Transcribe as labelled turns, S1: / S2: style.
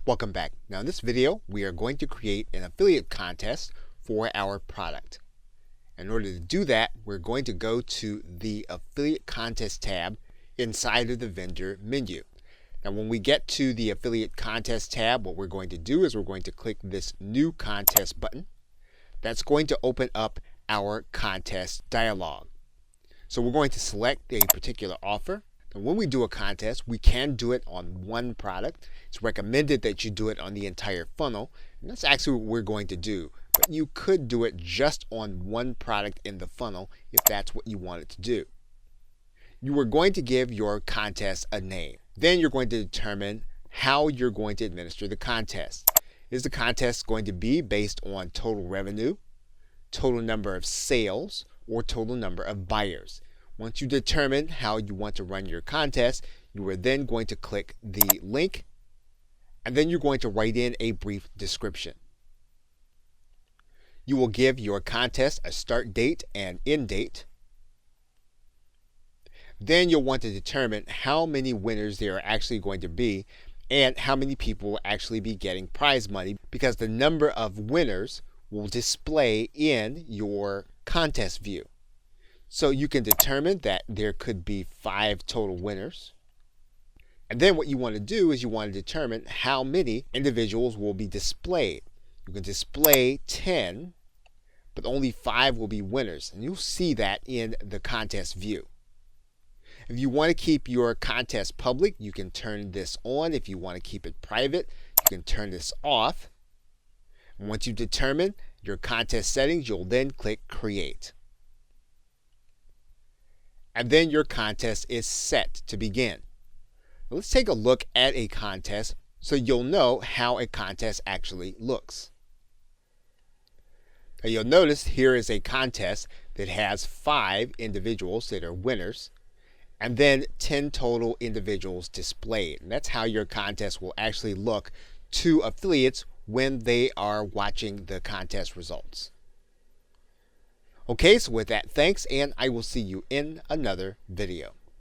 S1: Welcome back. Now in this video, we are going to create an affiliate contest for our product. In order to do that, we're going to go to the affiliate contest tab inside of the vendor menu. Now when we get to the affiliate contest tab, what we're going to do is we're going to click this new contest button. That's going to open up our contest dialog. So we're going to select a particular offer. And when we do a contest, we can do it on one product. It's recommended that you do it on the entire funnel, and that's actually what we're going to do. But you could do it just on one product in the funnel if that's what you wanted to do. You are going to give your contest a name. Then you're going to determine how you're going to administer the contest. Is the contest going to be based on total revenue, total number of sales, or total number of buyers? Once you determine how you want to run your contest, you are then going to click the link, and then you're going to write in a brief description. You will give your contest a start date and end date. Then you'll want to determine how many winners there are actually going to be and how many people will actually be getting prize money, because the number of winners will display in your contest view. So you can determine that there could be 5 total winners. And then what you want to do is you want to determine how many individuals will be displayed. You can display 10, but only 5 will be winners. And you'll see that in the contest view. If you want to keep your contest public, you can turn this on. If you want to keep it private, you can turn this off. And once you determine your contest settings, you'll then click Create. And then your contest is set to begin. Now let's take a look at a contest so you'll know how a contest actually looks. Now you'll notice here is a contest that has 5 individuals that are winners, and then 10 total individuals displayed. And that's how your contest will actually look to affiliates when they are watching the contest results. Okay, so with that, thanks, and I will see you in another video.